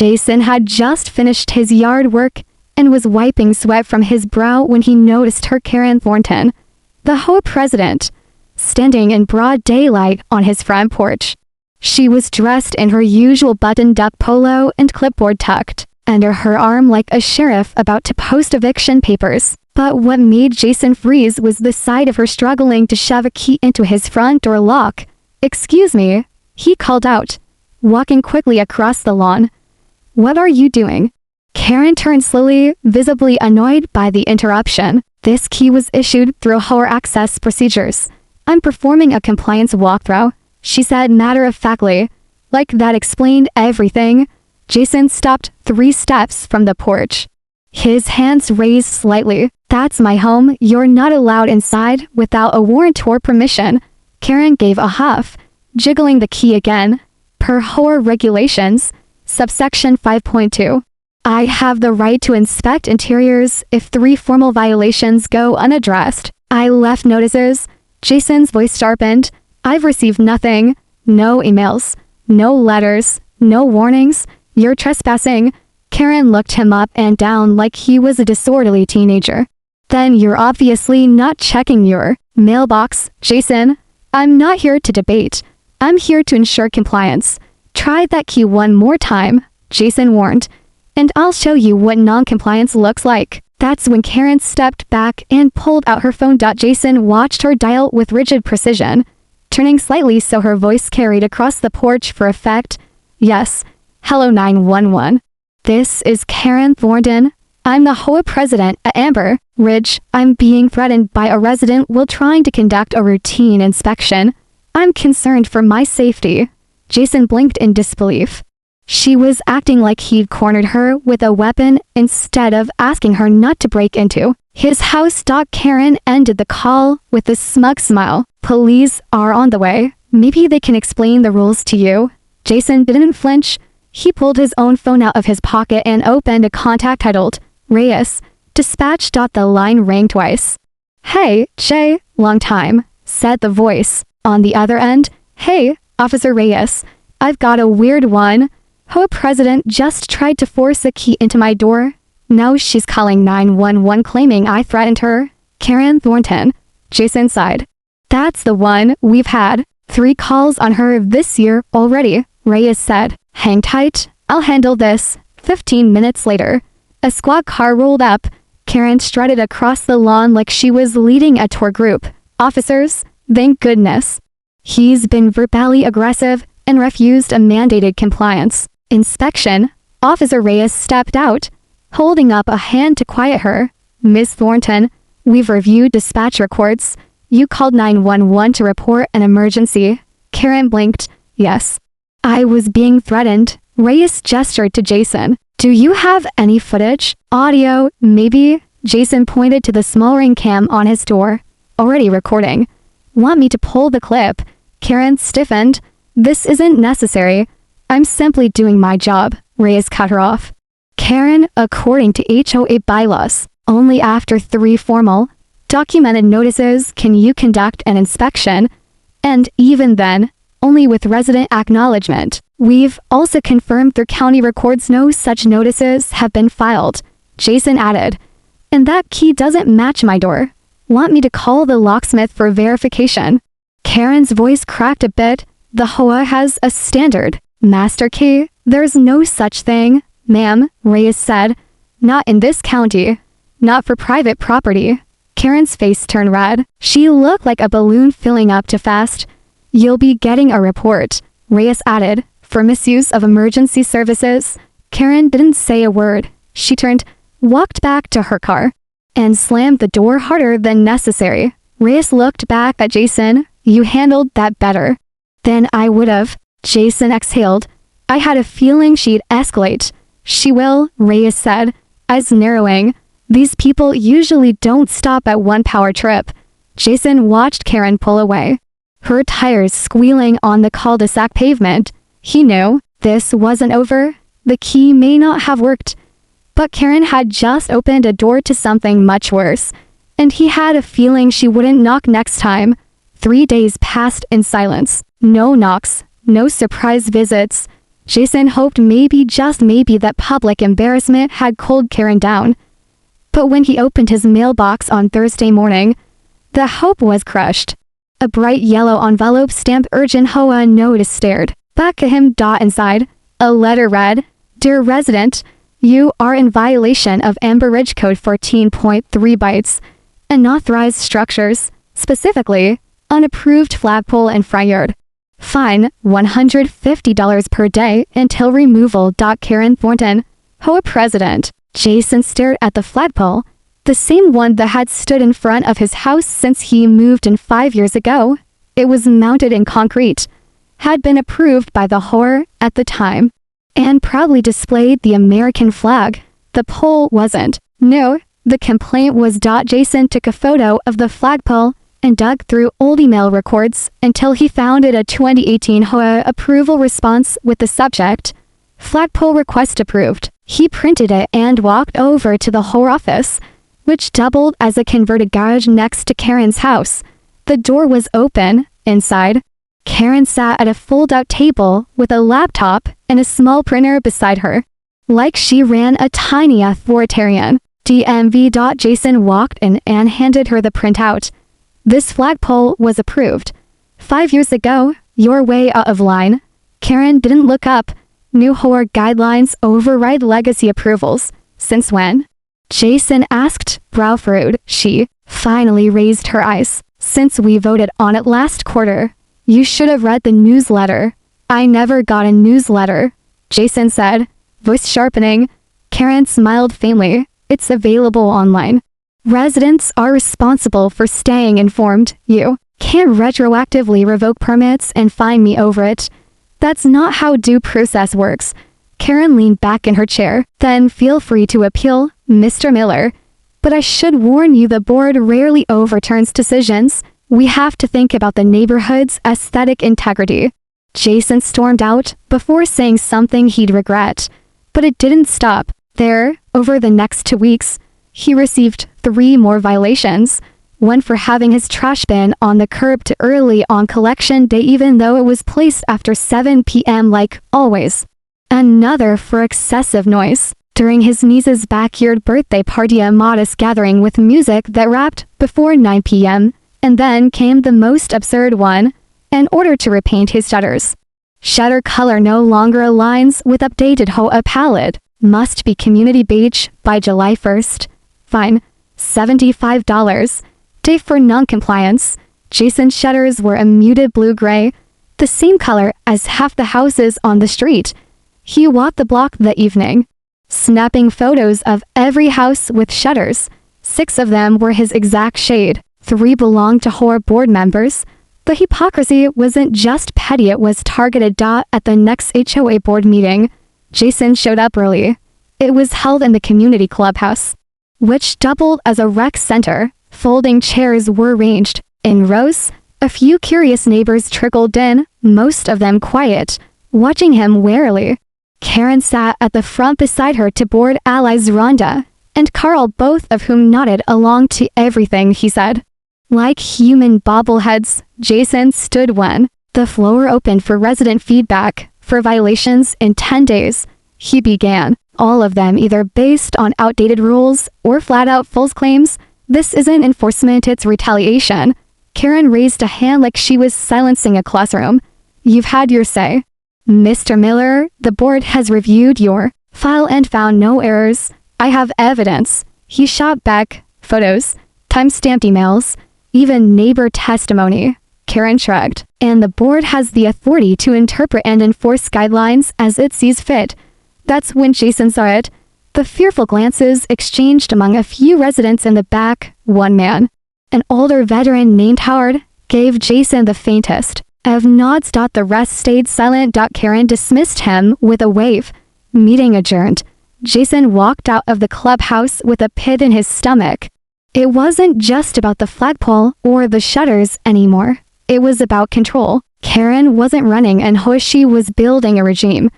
Jason had just finished his yard work and was wiping sweat from his brow when he noticed her Karen Thornton, the HOA president, standing in broad daylight on his front porch. She was dressed in her usual buttoned-up polo and clipboard tucked under her arm like a sheriff about to post eviction papers. But what made Jason freeze was the sight of her struggling to shove a key into his front door lock. "Excuse me," he called out, walking quickly across the lawn. "What are you doing?" Karen turned slowly, visibly annoyed by the interruption. "This key was issued through HOA access procedures. I'm performing a compliance walkthrough," she said matter-of-factly. Like that explained everything. Jason stopped 3 steps from the porch. His hands raised slightly. "That's my home. You're not allowed inside without a warrant or permission." Karen gave a huff, jiggling the key again. Per HOA regulations, subsection 5.2. I have the right to inspect interiors if 3 formal violations go unaddressed. I left notices. Jason's voice sharpened. I've received nothing. No emails. No letters. No warnings. You're trespassing. Karen looked him up and down like he was a disorderly teenager. Then you're obviously not checking your mailbox, Jason. I'm not here to debate. I'm here to ensure compliance. Try that key one more time, Jason warned, and I'll show you what non-compliance looks like. That's when Karen stepped back and pulled out her phone. Jason watched her dial with rigid precision, turning slightly so her voice carried across the porch for effect. "Yes. Hello 911. This is Karen Thornton. I'm the HOA president at Amber Ridge. I'm being threatened by a resident while trying to conduct a routine inspection. I'm concerned for my safety." Jason blinked in disbelief. She was acting like he'd cornered her with a weapon instead of asking her not to break into his house. Karen ended the call with a smug smile. "Police are on the way. Maybe they can explain the rules to you." Jason didn't flinch. He pulled his own phone out of his pocket and opened a contact titled Reyes. Dispatch. The line rang twice. "Hey, Jay, long time," said the voice on the other end. "Hey, Officer Reyes, I've got a weird one. HOA president just tried to force a key into my door. Now she's calling 911 claiming I threatened her." Karen Thornton. Jason sighed. "That's the one. We've had 3 calls on her this year already," Reyes said. "Hang tight. I'll handle this." 15 minutes later, a squad car rolled up. Karen strutted across the lawn like she was leading a tour group. "Officers, thank goodness. He's been verbally aggressive and refused a mandated compliance inspection." Officer Reyes stepped out, holding up a hand to quiet her. "Ms. Thornton, we've reviewed dispatch records. You called 911 to report an emergency." Karen blinked. "Yes. I was being threatened." Reyes gestured to Jason. "Do you have any footage? Audio, maybe?" Jason pointed to the small ring cam on his door. "Already recording." "Want me to pull the clip?" Karen stiffened. "This isn't necessary. I'm simply doing my job." Reyes cut her off. "Karen, according to HOA bylaws, only after 3 formal, documented notices can you conduct an inspection, and even then, only with resident acknowledgement. We've also confirmed through county records no such notices have been filed," Jason added. "And that key doesn't match my door. Want me to call the locksmith for verification?" Karen's voice cracked a bit. "The HOA has a standard master key. There's no such thing, ma'am," Reyes said. "Not in this county. Not for private property." Karen's face turned red. She looked like a balloon filling up too fast. "You'll be getting a report," Reyes added, "for misuse of emergency services." Karen didn't say a word. She turned, walked back to her car, and slammed the door harder than necessary. Reyes looked back at Jason. "You handled that better than I would have." Jason exhaled. "I had a feeling she'd escalate." "She will," Reyes said, eyes narrowing. "These people usually don't stop at one power trip." Jason watched Karen pull away, her tires squealing on the cul-de-sac pavement. He knew this wasn't over. The key may not have worked, but Karen had just opened a door to something much worse, and he had a feeling she wouldn't knock next time. 3 days passed in silence. No knocks, no surprise visits, Jason hoped maybe, just maybe, that public embarrassment had cooled Karen down. But when he opened his mailbox on Thursday morning, the hope was crushed. A bright yellow envelope stamped urgent HOA notice stared back at him. Inside, a letter read, "Dear resident, you are in violation of Amber Ridge Code 14.3 bytes. Unauthorized structures, specifically, unapproved flagpole and front yard. Fine, $150 per day until removal. Karen Thornton, HOA President." Jason stared at the flagpole, the same one that had stood in front of his house since he moved in 5 years ago. It was mounted in concrete, had been approved by the HOA at the time, and proudly displayed the American flag. The pole wasn't. No, the complaint was. Jason took a photo of the flagpole and dug through old email records until he found it, a 2018 HOA approval response with the subject, "Flagpole request approved." He printed it and walked over to the HOA office, which doubled as a converted garage next to Karen's house. The door was open. Inside, Karen sat at a fold-out table with a laptop and a small printer beside her, like she ran a tiny authoritarian DMV. Jason walked in and handed her the printout. "This flagpole was approved 5 years ago. You're way out of line." Karen didn't look up. New HOA guidelines override legacy approvals. Since when? Jason asked, brow furrowed. She finally raised her eyes. "Since we voted on it last quarter. You should have read the newsletter." "I never got a newsletter," Jason said, voice sharpening. Karen smiled faintly. "It's available online. Residents are responsible for staying informed. You can't retroactively revoke permits and fine me over it. That's not how due process works." Karen leaned back in her chair. "Then feel free to appeal, Mr. Miller. But I should warn you, the board rarely overturns decisions. We have to think about the neighborhood's aesthetic integrity." Jason stormed out before saying something he'd regret. But it didn't stop there. Over the next 2 weeks, he received 3 more violations. One for having his trash bin on the curb too early on collection day, even though it was placed after 7 p.m. like always. Another for excessive noise during his niece's backyard birthday party, a modest gathering with music that wrapped before 9 p.m. And then came the most absurd one, an order to repaint his shutters. Shutter color no longer aligns with updated HOA palette. Must be community beige by July 1st. Fine, $75. Day for non-compliance. Jason's shutters were a muted blue-gray, the same color as half the houses on the street. He walked the block that evening, snapping photos of every house with shutters. 6 of them were his exact shade. 3 belonged to HOA board members. The hypocrisy wasn't just petty, it was targeted. At the next HOA board meeting, Jason showed up early. It was held in the community clubhouse, which doubled as a rec center. Folding chairs were arranged in rows. A few curious neighbors trickled in, most of them quiet, watching him warily. Karen sat at the front beside her to board allies Rhonda and Carl, both of whom nodded along to everything he said. Like human bobbleheads, Jason stood when the floor opened for resident feedback for violations in 10 days. He began, all of them either based on outdated rules or flat-out false claims. "This isn't enforcement, it's retaliation." Karen raised a hand like she was silencing a classroom. "You've had your say. Mr. Miller, the board has reviewed your file and found no errors. I have evidence." He shot back, photos, time-stamped emails, even neighbor testimony. Karen shrugged. "And the board has the authority to interpret and enforce guidelines as it sees fit." That's when Jason saw it. The fearful glances exchanged among a few residents in the back. One man, an older veteran named Howard, gave Jason the faintest of nods. The rest stayed silent. Karen dismissed him with a wave. Meeting adjourned. Jason walked out of the clubhouse with a pit in his stomach. It wasn't just about the flagpole or the shutters anymore. It was about control. Karen wasn't running and she was building a regime.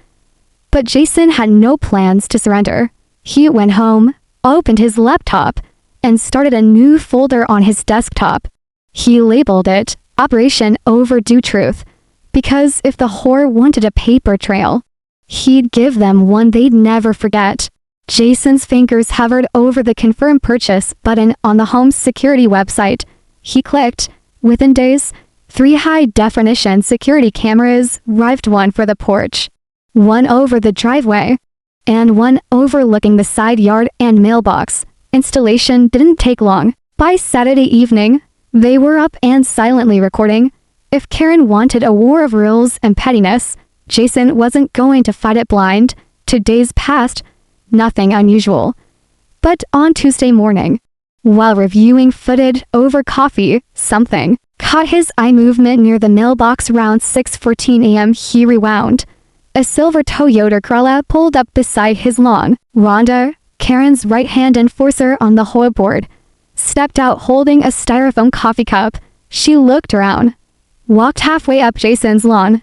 But Jason had no plans to surrender. He went home, opened his laptop, and started a new folder on his desktop. He labeled it Operation Overdue Truth, because if the whore wanted a paper trail, He'd give them one they'd never forget. Jason's fingers hovered over the confirm purchase button on the home's security website. He clicked. Within days, 3 high-definition security cameras arrived, one for the porch, one over the driveway, and one overlooking the side yard and mailbox. Installation didn't take long. By Saturday evening, they were up and silently recording. If Karen wanted a war of rules and pettiness, Jason wasn't going to fight it blind. 2 days passed, nothing unusual. But on Tuesday morning, while reviewing footage over coffee, something caught his eye. Movement near the mailbox around 6:14 a.m. He rewound. A silver Toyota Corolla pulled up beside his lawn. Rhonda, Karen's right-hand enforcer on the HOA board, stepped out holding a styrofoam coffee cup. She looked around, walked halfway up Jason's lawn,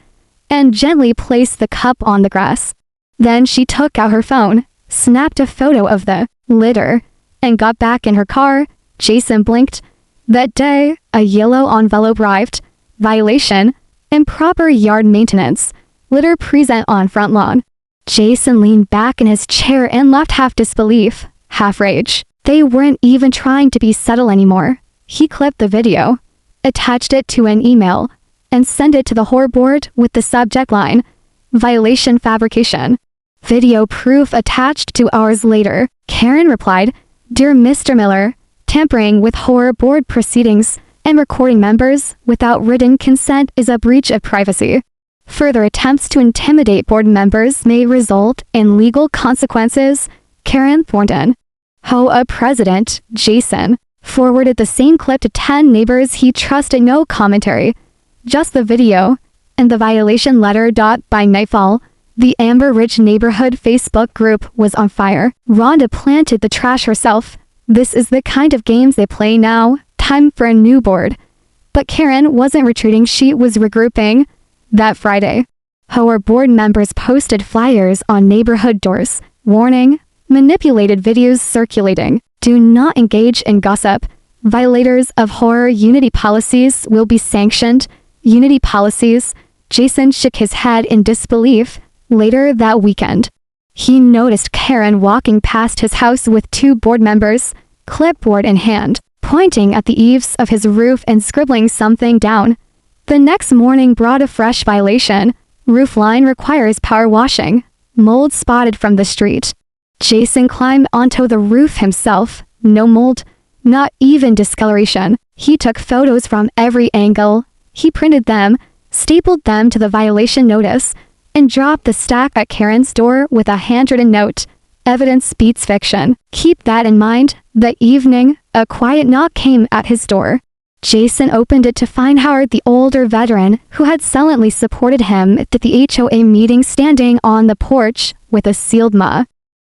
and gently placed the cup on the grass. Then she took out her phone, snapped a photo of the litter, and got back in her car. Jason blinked. That day, a yellow envelope arrived. Violation, improper yard maintenance, litter present on front lawn. Jason leaned back in his chair and laughed, half disbelief, half rage. They weren't even trying to be subtle anymore. He clipped the video, attached it to an email, and sent it to the HOA board with the subject line, Violation Fabrication. Video proof attached 2 hours later. Karen replied, Dear Mr. Miller, tampering with HOA board proceedings and recording members without written consent is a breach of privacy. Further attempts to intimidate board members may result in legal consequences. Karen Thornton. HOA President Jason forwarded the same clip to 10 neighbors he trusted. No commentary, just the video and the violation letter. By nightfall, the Amber Ridge neighborhood Facebook group was on fire. Rhonda planted the trash herself. This is the kind of games they play now. Time for a new board. But Karen wasn't retreating, she was regrouping. That Friday, HOA board members posted flyers on neighborhood doors, warning, manipulated videos circulating, do not engage in gossip. Violators of HOA unity policies will be sanctioned. Unity policies. Jason shook his head in disbelief. Later that weekend, he noticed Karen walking past his house with 2 board members, clipboard in hand, pointing at the eaves of his roof and scribbling something down. The next morning brought a fresh violation. Roof line requires power washing. Mold spotted from the street. Jason climbed onto the roof himself. No mold, not even discoloration. He took photos from every angle. He printed them, stapled them to the violation notice, and dropped the stack at Karen's door with a handwritten note. Evidence beats fiction. Keep that in mind. That evening, a quiet knock came at his door. Jason opened it to find Howard, the older veteran who had silently supported him at the HOA meeting, standing on the porch with a sealed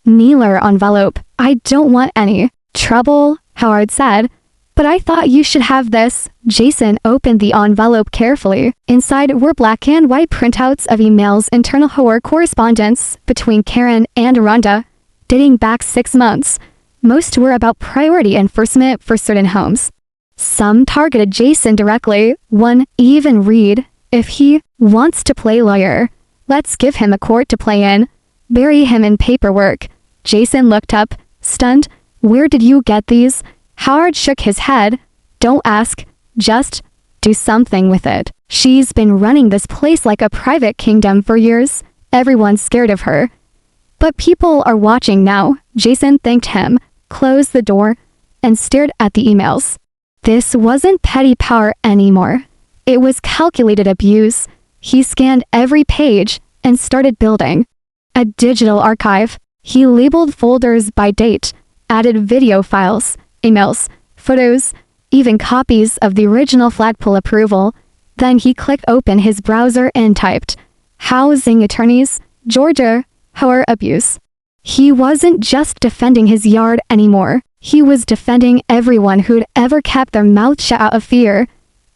Mailer envelope. I don't want any trouble, Howard said, but I thought you should have this. Jason opened the envelope carefully. Inside were black and white printouts of emails, internal HOA correspondence between Karen and Rhonda, dating back 6 months. Most were about priority enforcement for certain homes. Some targeted Jason directly. One even read, if he wants to play lawyer, let's give him a court to play in. Bury him in paperwork. Jason looked up, stunned. Where did you get these? Howard shook his head. Don't ask, just do something with it. She's been running this place like a private kingdom for years. Everyone's scared of her. But people are watching now. Jason thanked him, closed the door, and stared at the emails. This wasn't petty power anymore. It was calculated abuse. He scanned every page and started building a digital archive. He labeled folders by date, added video files, emails, photos, even copies of the original flagpole approval. Then he clicked open his browser and typed, Housing Attorneys, Georgia, HOA Abuse. He wasn't just defending his yard anymore. He was defending everyone who'd ever kept their mouth shut out of fear.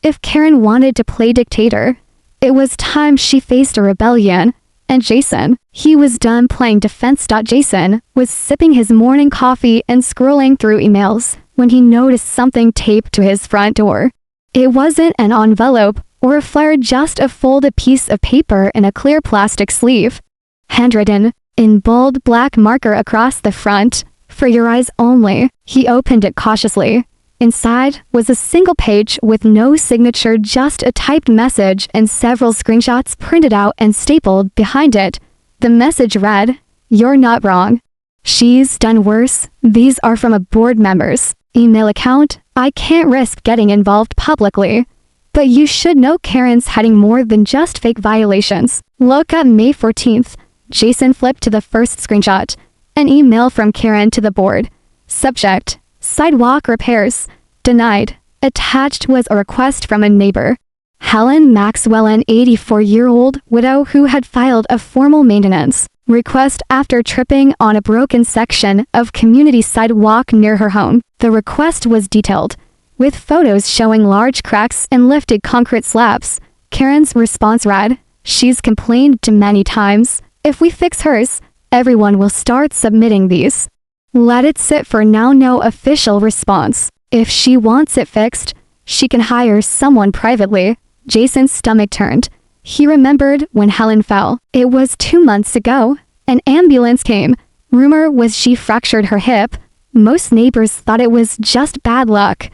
If Karen wanted to play dictator, it was time she faced a rebellion. And Jason, he was done playing defense. Jason was sipping his morning coffee and scrolling through emails when he noticed something taped to his front door. It wasn't an envelope or a flyer, just a folded piece of paper in a clear plastic sleeve. handwritten in bold black marker across the front, "For your eyes only." He opened it cautiously. Inside was a single page with no signature, just a typed message and several screenshots printed out and stapled behind it. The message read, "You're not wrong. She's done worse. These are from a board member's email account. I can't risk getting involved publicly. But you should know Karen's hiding more than just fake violations." Look at May 14th. Jason flipped to the first screenshot. An email from Karen to the board. Subject: sidewalk repairs. Denied. Attached was a request from a neighbor, Helen Maxwell, an 84-year-old widow who had filed a formal maintenance request after tripping on a broken section of community sidewalk near her home. The request was detailed, with photos showing large cracks and lifted concrete slabs. Karen's response read, "She's complained to many times. If we fix hers, everyone will start submitting these. Let it sit for now. No official response. If she wants it fixed, she can hire someone privately." Jason's stomach turned. He remembered when Helen fell. It was 2 months ago. An ambulance came. Rumor was she fractured her hip. Most neighbors thought it was just bad luck.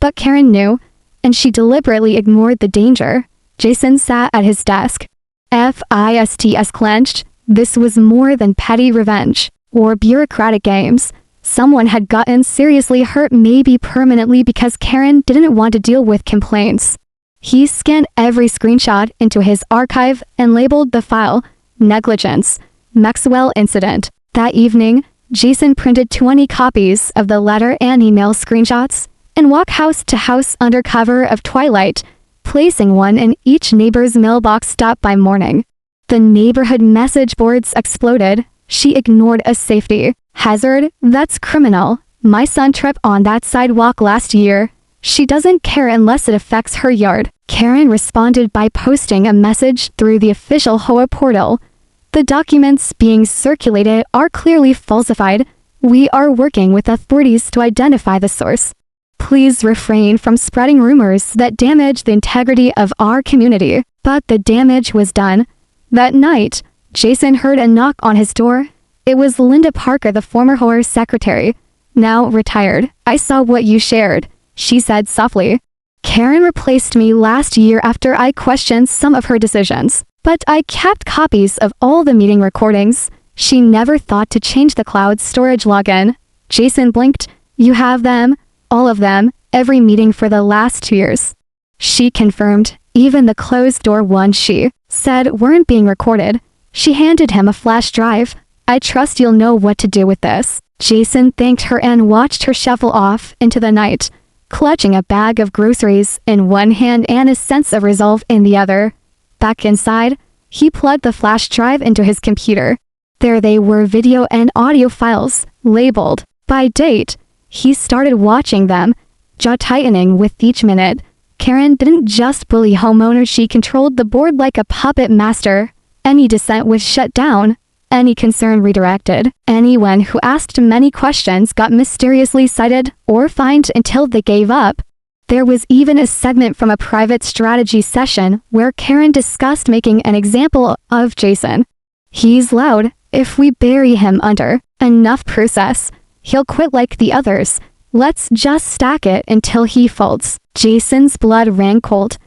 But Karen knew, and she deliberately ignored the danger. Jason sat at his desk. Fists clenched. This was more than petty revenge or bureaucratic games. Someone had gotten seriously hurt, maybe permanently, because Karen didn't want to deal with complaints. He scanned every screenshot into his archive and labeled the file, "Negligence, Maxwell Incident." That evening, Jason printed 20 copies of the letter and email screenshots and walked house to house under cover of twilight, placing one in each neighbor's mailbox. Stop by morning. The neighborhood message boards exploded. She ignored a safety hazard. "That's criminal. My son tripped on that sidewalk last year. She doesn't care unless it affects her yard." Karen responded by posting a message through the official HOA portal. "The documents being circulated are clearly falsified. We are working with authorities to identify the source. Please refrain from spreading rumors that damage the integrity of our community." But the damage was done. That night, Jason heard a knock on his door. It was Linda Parker, the former HOA secretary, now retired. "I saw what you shared," she said softly. "Karen replaced me last year after I questioned some of her decisions. But I kept copies of all the meeting recordings. She never thought to change the cloud storage login." Jason blinked. "You have them? All of them? Every meeting for the last 2 years?" She confirmed. "Even the closed-door ones she said weren't being recorded." She handed him a flash drive. "I trust you'll know what to do with this." Jason thanked her and watched her shuffle off into the night, clutching a bag of groceries in one hand and a sense of resolve in the other. Back inside, he plugged the flash drive into his computer. There they were, video and audio files, labeled by date. He started watching them, jaw tightening with each minute. Karen didn't just bully homeowners, she controlled the board like a puppet master. Any dissent was shut down, any concern redirected. Anyone who asked many questions got mysteriously cited or fined until they gave up. There was even a segment from a private strategy session where Karen discussed making an example of Jason. "He's loud. If we bury him under enough process, he'll quit like the others. Let's just stack it until he folds." Jason's blood ran cold.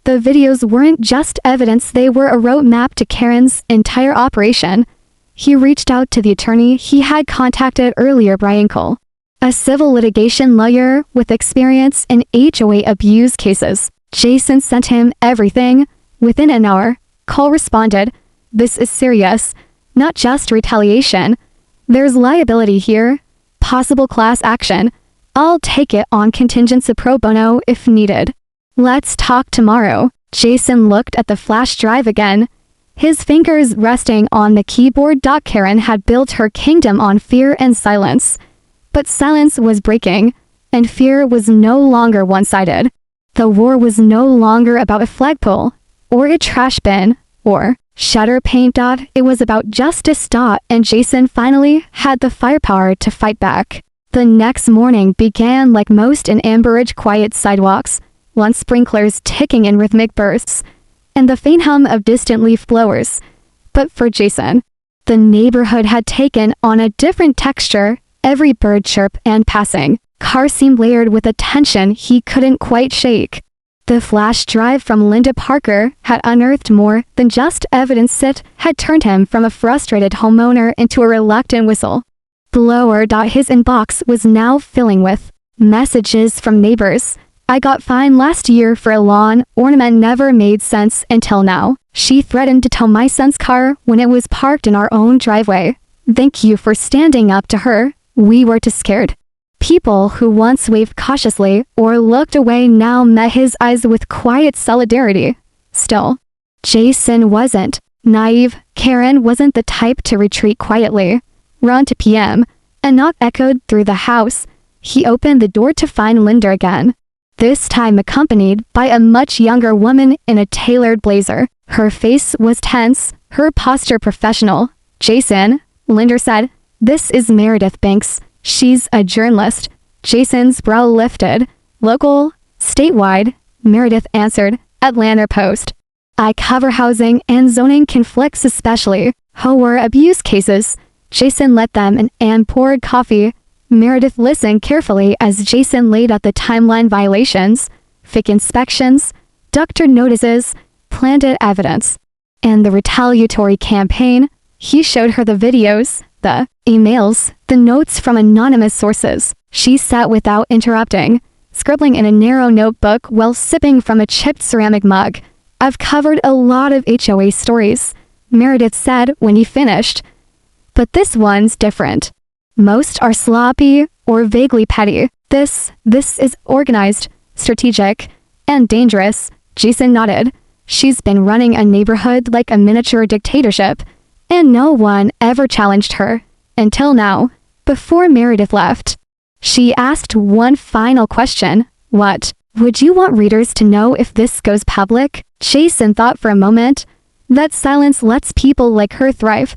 The videos weren't just evidence, they were a roadmap to Karen's entire operation. He reached out to the attorney he had contacted earlier, Brian Cole, a civil litigation lawyer with experience in HOA abuse cases. Jason sent him everything. Within an hour, Cole responded, "This is serious. Not just retaliation. There's liability here. Possible class action. I'll take it on contingency pro bono if needed. Let's talk tomorrow." Jason looked at the flash drive again, his fingers resting on the keyboard. Karen had built her kingdom on fear and silence. But silence was breaking, and fear was no longer one-sided. The war was no longer about a flagpole, or a trash bin, or shutter paint. It was about justice. And Jason finally had the firepower to fight back. The next morning began like most in Amberridge, quiet sidewalks, lawn sprinklers ticking in rhythmic bursts, and the faint hum of distant leaf blowers. But for Jason, The neighborhood had taken on a different texture, every bird chirp and passing car seemed layered with a tension he couldn't quite shake. The flash drive from Linda Parker had unearthed more than just evidence. It had turned him from a frustrated homeowner into a reluctant whistle-blower. His inbox was now filling with messages from neighbors. I got fined last year for a lawn ornament never made sense until now. She threatened to tow my son's car when it was parked in our own driveway. Thank you for standing up to her. We were too scared. People who once waved cautiously or looked away now met his eyes with quiet solidarity. Still, Jason wasn't naive. Karen wasn't the type to retreat quietly. Around 2 p.m., a knock echoed through the house. He opened the door to find Linda again, this time accompanied by a much younger woman in a tailored blazer. Her face was tense, her posture professional. Jason, Linda said, this is Meredith Banks. She's a journalist. Jason's brow lifted. Local? Statewide? Meredith answered. Atlanta Post. I cover housing and zoning conflicts, especially HOA abuse cases. Jason let them in and poured coffee. Meredith listened carefully as Jason laid out the timeline: violations, fake inspections, doctor notices, planted evidence, and the retaliatory campaign. He showed her the videos, the emails, the notes from anonymous sources. She sat without interrupting, scribbling in a narrow notebook while sipping from a chipped ceramic mug. I've covered a lot of HOA stories, Meredith said when he finished. But this one's different. Most are sloppy or vaguely petty. This is organized, strategic, and dangerous. Jason nodded. She's been running a neighborhood like a miniature dictatorship, and no one ever challenged her. Until now, before Meredith left. She asked one final question. What would you want readers to know if this goes public? Jason thought for a moment. That silence lets people like her thrive.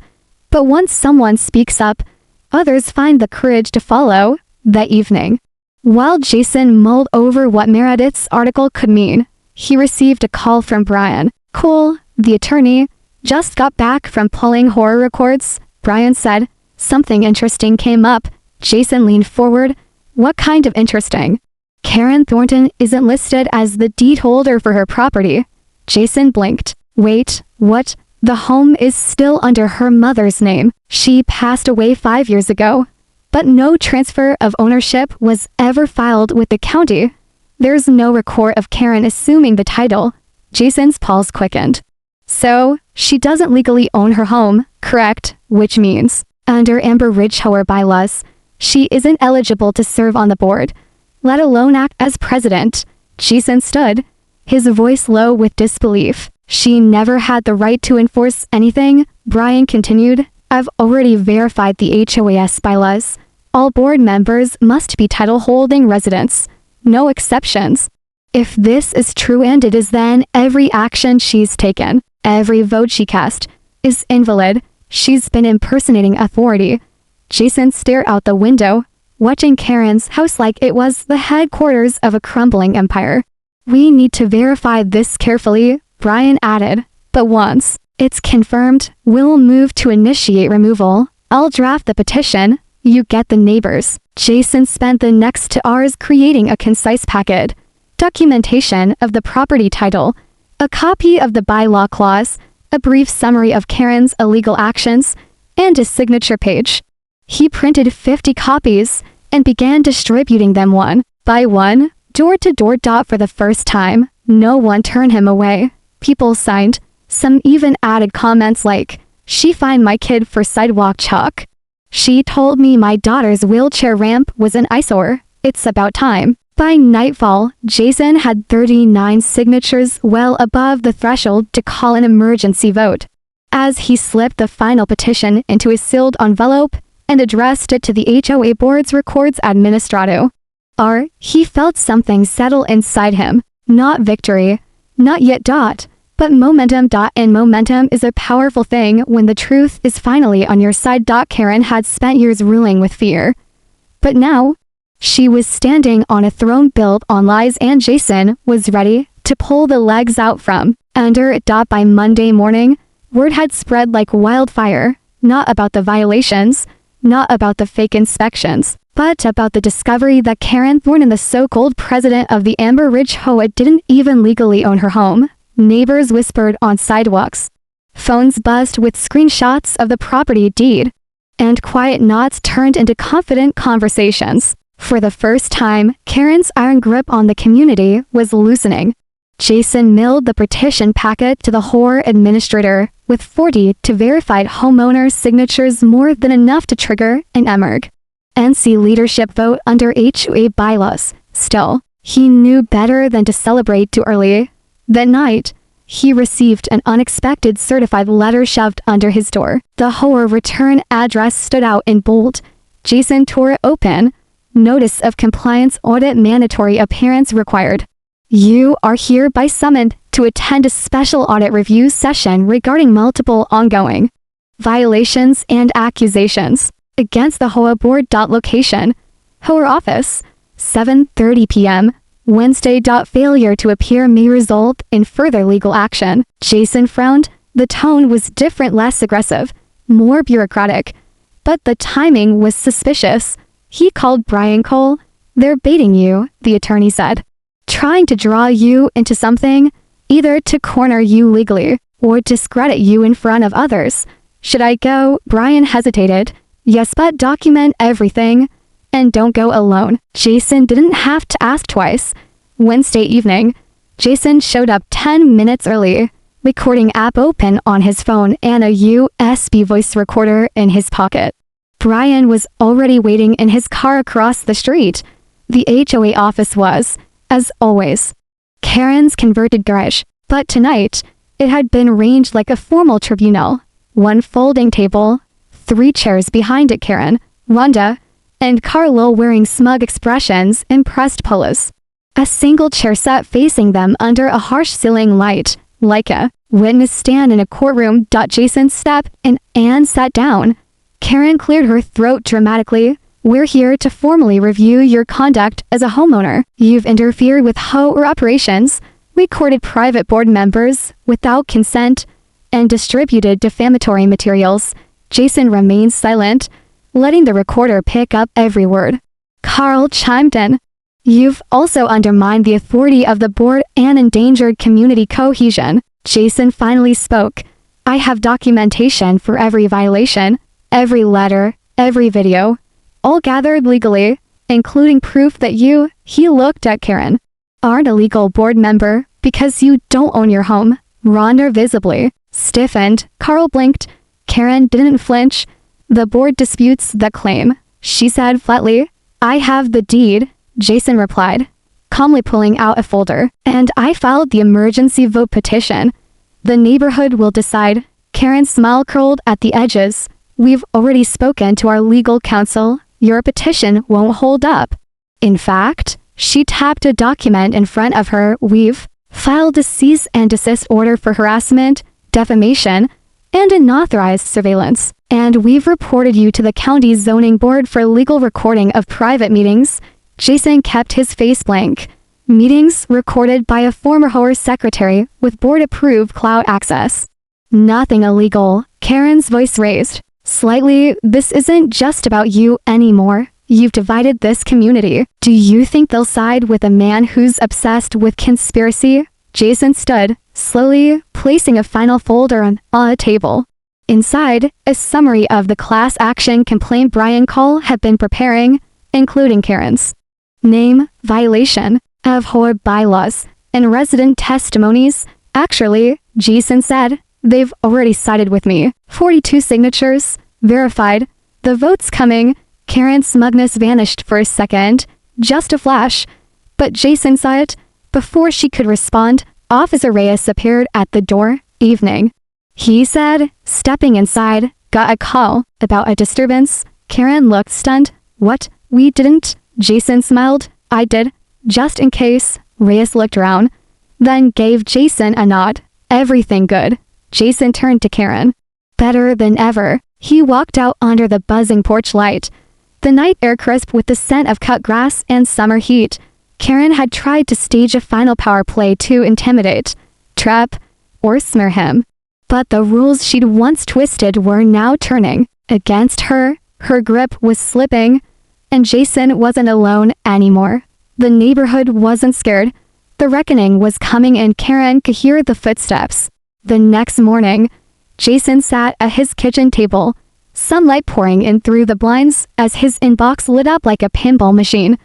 But once someone speaks up, others find the courage to follow. That evening, while Jason mulled over what Meredith's article could mean, he received a call from Brian Cole, the attorney. Just got back from pulling horror records, Brian said. Something interesting came up. Jason leaned forward. What kind of interesting? Karen Thornton isn't listed as the deed holder for her property. Jason blinked. Wait, what? The home is still under her mother's name. She passed away 5 years ago. But no transfer of ownership was ever filed with the county. There's no record of Karen assuming the title. Jason's pulse quickened. So, she doesn't legally own her home, correct? Which means, under Amber Ridge HOA bylaws, she isn't eligible to serve on the board, let alone act as president. Jason stood, his voice low with disbelief. She never had the right to enforce anything, Brian continued. I've already verified the HOA's bylaws. All board members must be title-holding residents. No exceptions. If this is true, and it is, then every action she's taken, every vote she cast, is invalid. She's been impersonating authority. Jason stared out the window, watching Karen's house like it was the headquarters of a crumbling empire. We need to verify this carefully, Brian added. But once it's confirmed, we'll move to initiate removal. I'll draft the petition. You get the neighbors. Jason spent the next 2 hours creating a concise packet. Documentation of the property title, a copy of the bylaw clause, a brief summary of Karen's illegal actions, and a signature page. He printed 50 copies and began distributing them one by one, door to door. For the first time, no one turned him away. People signed. Some even added comments like, "She fined my kid for sidewalk chalk. She told me my daughter's wheelchair ramp was an eyesore. It's about time." By nightfall, Jason had 39 signatures, well above the threshold to call an emergency vote. As he slipped the final petition into a sealed envelope and addressed it to the HOA board's records administrator, he felt something settle inside him. Not victory. Not yet. But momentum. And momentum is a powerful thing when the truth is finally on your side. Karen had spent years ruling with fear. But now, she was standing on a throne built on lies, and Jason was ready to pull the legs out from under it. By Monday morning, word had spread like wildfire. Not about the violations, not about the fake inspections, but about the discovery that Karen Thornton, the so-called president of the Amber Ridge HOA, didn't even legally own her home. Neighbors whispered on sidewalks. Phones buzzed with screenshots of the property deed. And quiet nods turned into confident conversations. For the first time, Karen's iron grip on the community was loosening. Jason mailed the petition packet to the HOA administrator, with 40 to verified homeowners' signatures, more than enough to trigger an NC leadership vote under HOA bylaws. Still, he knew better than to celebrate too early. That night, he received an unexpected certified letter shoved under his door. The HOA return address stood out in bold. Jason tore it open. Notice of compliance audit, mandatory appearance required. You are hereby summoned to attend a special audit review session regarding multiple ongoing violations and accusations against the HOA board. Location: HOA office, 7:30 p.m. Wednesday. Failure to appear may result in further legal action. Jason frowned. The tone was different, less aggressive, more bureaucratic. But the timing was suspicious. He called Brian Cole. They're baiting you, the attorney said. Trying to draw you into something, either to corner you legally, or discredit you in front of others. Should I go? Brian hesitated. Yes, but document everything. And don't go alone. Jason didn't have to ask twice. Wednesday evening, Jason showed up 10 minutes early, recording app open on his phone and a USB voice recorder in his pocket. Brian was already waiting in his car across the street. The HOA office was, as always, Karen's converted garage, but tonight, it had been arranged like a formal tribunal. One folding table, 3 chairs behind it. Karen, Rhonda, and Carlo, wearing smug expressions, impressed polos. A single chair sat facing them under a harsh ceiling light, like a witness stand in a courtroom. Jason stepped in and sat down. Karen cleared her throat dramatically. We're here to formally review your conduct as a homeowner. You've interfered with HOA operations, recorded private board members without consent, and distributed defamatory materials. Jason remained silent, letting the recorder pick up every word. Carl chimed in. You've also undermined the authority of the board and endangered community cohesion. Jason finally spoke. I have documentation for every violation, every letter, every video, all gathered legally, including proof that he looked at Karen, aren't a legal board member because you don't own your home. Rhonda visibly stiffened. Carl blinked. Karen didn't flinch. The board disputes the claim, she said flatly. I have the deed, Jason replied, calmly pulling out a folder. And I filed the emergency vote petition. The neighborhood will decide. Karen's smile curled at the edges. We've already spoken to our legal counsel. Your petition won't hold up. In fact, she tapped a document in front of her. We've filed a cease and desist order for harassment, defamation, and unauthorized surveillance. And we've reported you to the county zoning board for legal recording of private meetings. Jason kept his face blank. Meetings recorded by a former HOA secretary with board-approved cloud access. Nothing illegal. Karen's voice raised slightly. This isn't just about you anymore. You've divided this community. Do you think they'll side with a man who's obsessed with conspiracy? Jason stood, slowly placing a final folder on a table. Inside, a summary of the class action complaint Brian Cole had been preparing, including Karen's name, violation of HOA bylaws, and resident testimonies. Actually, Jason said, they've already sided with me. 42 signatures, verified. The vote's coming. Karen's smugness vanished for a second, just a flash. But Jason saw it. Before she could respond, Officer Reyes appeared at the door. Evening, he said, stepping inside. Got a call about a disturbance. Karen looked stunned. What? We didn't? Jason smiled. I did, just in case. Reyes looked around, then gave Jason a nod. Everything good. Jason turned to Karen. Better than ever. He walked out under the buzzing porch light. The night air crisp with the scent of cut grass and summer heat. Karen had tried to stage a final power play to intimidate, trap, or smear him. But the rules she'd once twisted were now turning against her. Her grip was slipping, and Jason wasn't alone anymore. The neighborhood wasn't scared. The reckoning was coming, and Karen could hear the footsteps. The next morning, Jason sat at his kitchen table, sunlight pouring in through the blinds as his inbox lit up like a pinball machine.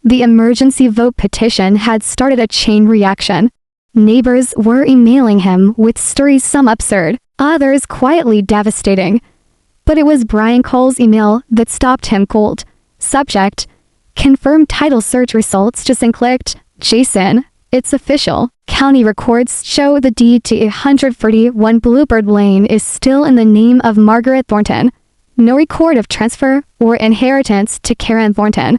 The emergency vote petition had started a chain reaction. Neighbors were emailing him with stories, some absurd, others quietly devastating. But it was Brian Cole's email that stopped him cold. Subject: confirmed title search results. Jason clicked. Jason, it's official. County records show the deed to 141 Bluebird Lane is still in the name of Margaret Thornton. No record of transfer or inheritance to Karen Thornton.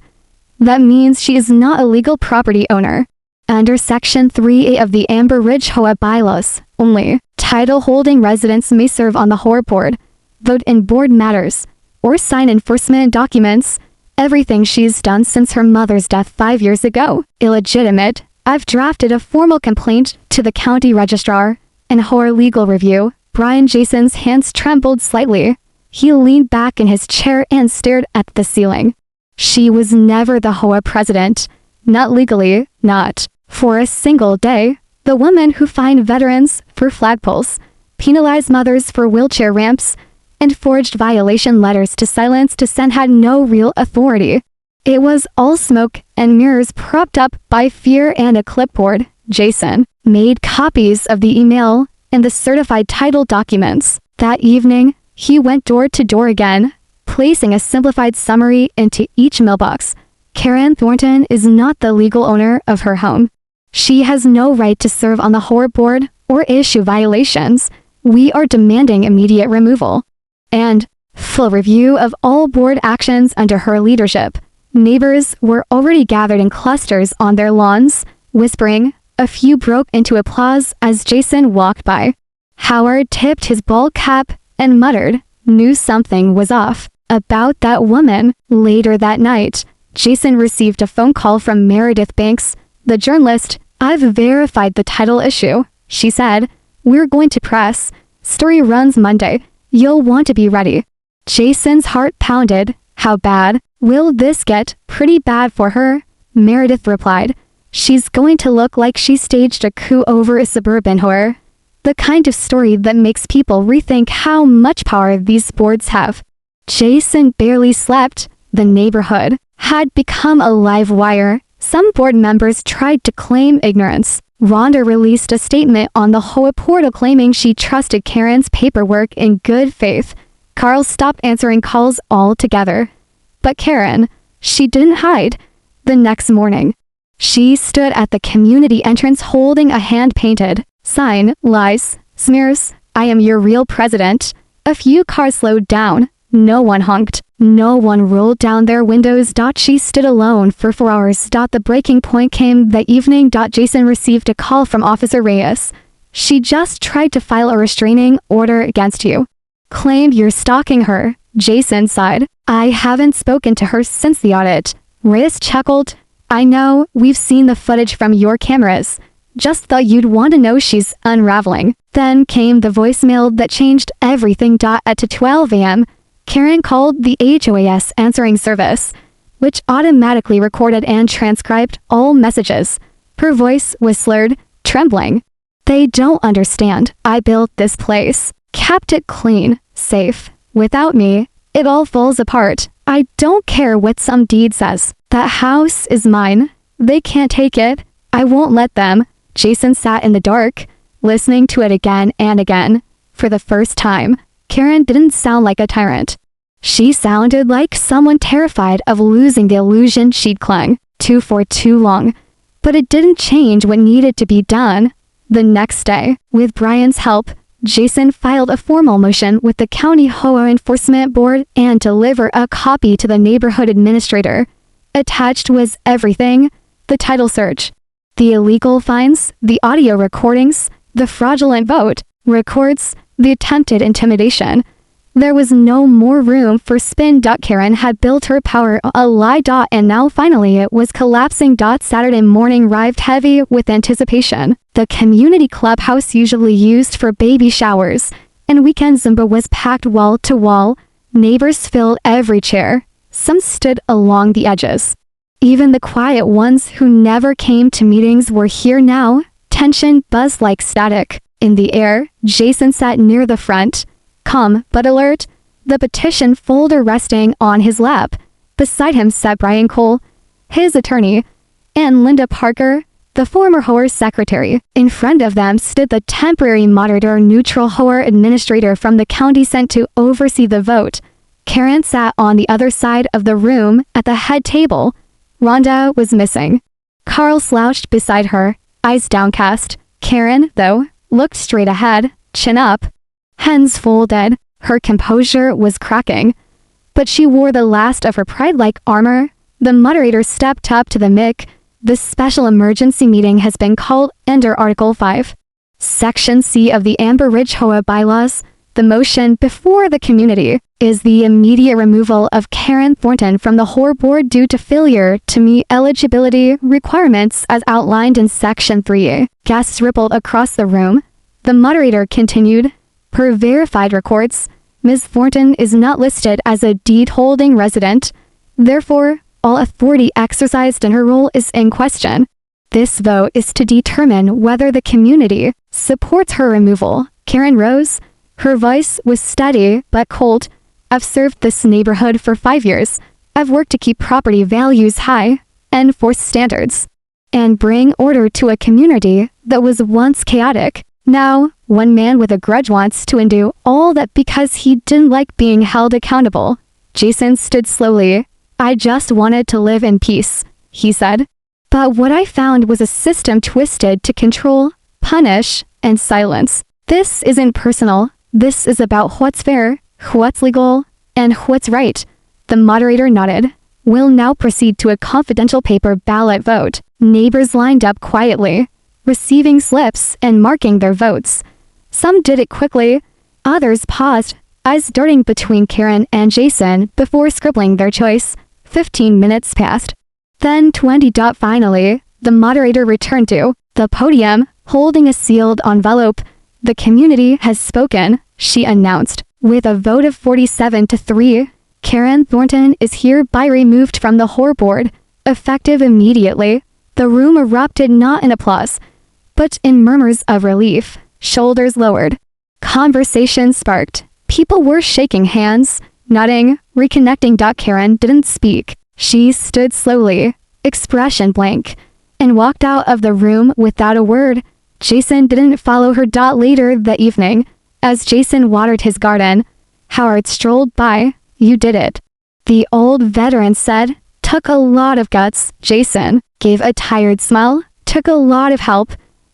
That means she is not a legal property owner. Under Section 3A of the Amber Ridge HOA bylaws, only title-holding residents may serve on the HOA board, vote in board matters, or sign enforcement documents. Everything she's done since her mother's death 5 years ago, illegitimate. I've drafted a formal complaint to the county registrar and HOA legal review. Jason's hands trembled slightly. He leaned back in his chair and stared at the ceiling. She was never the HOA president. Not legally, not for a single day. The woman who fined veterans for flagpoles, penalized mothers for wheelchair ramps, and forged violation letters to silence dissent had no real authority. It was all smoke and mirrors propped up by fear and a clipboard. Jason made copies of the email and the certified title documents. That evening, he went door to door again, placing a simplified summary into each mailbox. Karen Thornton is not the legal owner of her home. She has no right to serve on the HOA board or issue violations. We are demanding immediate removal and full review of all board actions under her leadership. Neighbors were already gathered in clusters on their lawns, whispering. A few broke into applause as Jason walked by. Howard tipped his bald cap and muttered, knew something was off about that woman. Later that night, Jason received a phone call from Meredith Banks, the journalist. I've verified the title issue, she said. We're going to press. Story runs Monday. You'll want to be ready. Jason's heart pounded. How bad will this get? Pretty bad for her, Meredith replied. She's going to look like she staged a coup over a suburban whore. The kind of story that makes people rethink how much power these boards have. Jason barely slept. The neighborhood had become a live wire. Some board members tried to claim ignorance. Rhonda released a statement on the HOA portal claiming she trusted Karen's paperwork in good faith. Carl stopped answering calls altogether. But Karen, she didn't hide. The next morning, she stood at the community entrance holding a hand-painted sign, lies, smears, I am your real president. A few cars slowed down. No one honked. No one rolled down their windows. She stood alone for 4 hours. The breaking point came that evening. Jason received a call from Officer Reyes. She just tried to file a restraining order against you. Claimed you're stalking her. Jason sighed. I haven't spoken to her since the audit. Reyes chuckled. I know, we've seen the footage from your cameras. Just thought you'd want to know she's unraveling. Then came the voicemail that changed everything. At 12 a.m., Karen called the HOAS answering service, which automatically recorded and transcribed all messages. Her voice was slurred, trembling. They don't understand. I built this place, kept it clean, safe. Without me, it all falls apart. I don't care what some deed says. That house is mine. They can't take it. I won't let them. Jason sat in the dark, listening to it again and again. For the first time, Karen didn't sound like a tyrant. She sounded like someone terrified of losing the illusion she'd clung to for too long. But it didn't change what needed to be done. The next day, with Brian's help, Jason filed a formal motion with the County HOA Enforcement Board and delivered a copy to the neighborhood administrator. Attached was everything: the title search, the illegal fines, the audio recordings, the fraudulent vote records, the attempted intimidation. There was no more room for spin. Karen had built her power a lie. And now finally it was collapsing. Saturday morning arrived heavy with anticipation. The community clubhouse usually used for baby showers and weekend Zumba was packed wall to wall. Neighbors filled every chair. Some stood along the edges. Even the quiet ones who never came to meetings were here now. Tension buzzed like static in the air. Jason sat near the front, calm but alert, the petition folder resting on his lap. Beside him sat Brian Cole, his attorney, and Linda Parker, the former HOA secretary. In front of them stood the temporary moderator, neutral HOA administrator from the county sent to oversee the vote. Karen sat on the other side of the room at the head table. Rhonda was missing. Carl slouched beside her, eyes downcast. Karen, though, looked straight ahead, chin up, hands folded. Her composure was cracking, but she wore the last of her pride-like armor. The moderator stepped up to the mic. This special emergency meeting has been called under Article 5, Section C of the Amber Ridge HOA bylaws. The motion before the community is the immediate removal of Karen Thornton from the HOA board due to failure to meet eligibility requirements as outlined in Section 3A. Gasps rippled across the room. The moderator continued, per verified records, Ms. Thornton is not listed as a deed-holding resident. Therefore, all authority exercised in her role is in question. This vote is to determine whether the community supports her removal. Karen rose. Her voice was steady but cold. I've served this neighborhood for 5 years. I've worked to keep property values high, enforce standards, and bring order to a community that was once chaotic. Now, one man with a grudge wants to undo all that because he didn't like being held accountable. Jason stood slowly. I just wanted to live in peace, he said. But what I found was a system twisted to control, punish, and silence. This isn't personal. This is about what's fair, what's legal, and what's right. The moderator nodded. We'll now proceed to a confidential paper ballot vote. Neighbors lined up quietly, receiving slips and marking their votes. Some did it quickly, others paused, eyes darting between Karen and Jason before scribbling their choice. 15 minutes passed. Then 20. Finally, the moderator returned to the podium, holding a sealed envelope. The community has spoken, she announced. With a vote of 47-3, Karen Thornton is hereby removed from the HOA board, effective immediately. The room erupted not in applause, but in murmurs of relief. Shoulders lowered. Conversation sparked. People were shaking hands, nodding, reconnecting. Karen didn't speak. She stood slowly, expression blank, and walked out of the room without a word. Jason didn't follow her. Later that evening, as Jason watered his garden, Howard strolled by. You did it, the old veteran said. Took a lot of guts. Jason gave a tired smile. Took a lot of help.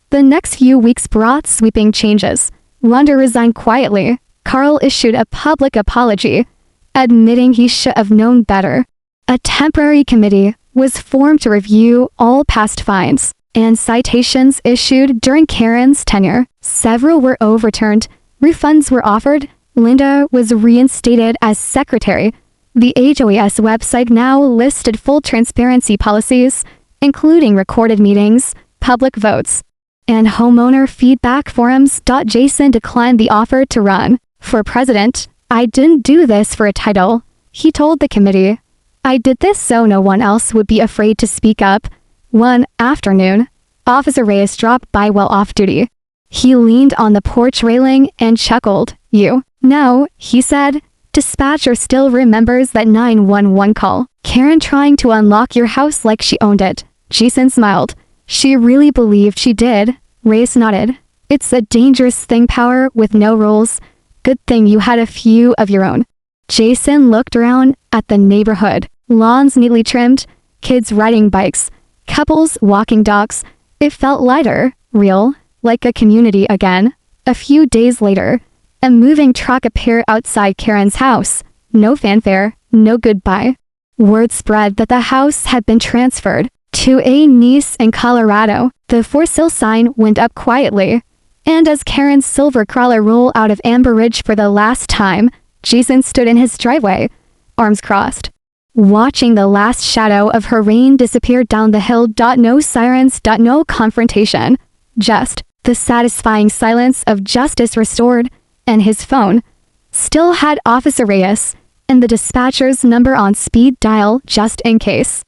The next few weeks brought sweeping changes. Rhonda resigned quietly. Carl issued a public apology, admitting he should have known better. A temporary committee was formed to review all past fines and citations issued during Karen's tenure. Several were overturned. Refunds were offered. Linda was reinstated as secretary. The HOA's website now listed full transparency policies, including recorded meetings, public votes, and homeowner feedback forums. Jason declined the offer to run for president. I didn't do this for a title, he told the committee. I did this so no one else would be afraid to speak up. One afternoon, Officer Reyes dropped by while off duty. He leaned on the porch railing and chuckled. You know, he said, dispatcher still remembers that 911 call. Karen trying to unlock your house like she owned it. Jason smiled. She really believed she did. Reyes nodded. It's a dangerous thing, power with no rules. Good thing you had a few of your own. Jason looked around at the neighborhood. Lawns neatly trimmed, kids riding bikes, couples walking dogs. It felt lighter, real, like a community again. A few days later, a moving truck appeared outside Karen's house. No fanfare, no goodbye. Word spread that the house had been transferred to a niece in Colorado. The for sale sign went up quietly, and as Karen's silver crawler rolled out of Amber Ridge for the last time, Jason stood in his driveway, arms crossed, watching the last shadow of her reign disappear down the hill. No sirens, no confrontation. Just the satisfying silence of justice restored, and his phone still had Officer Reyes and the dispatcher's number on speed dial just in case.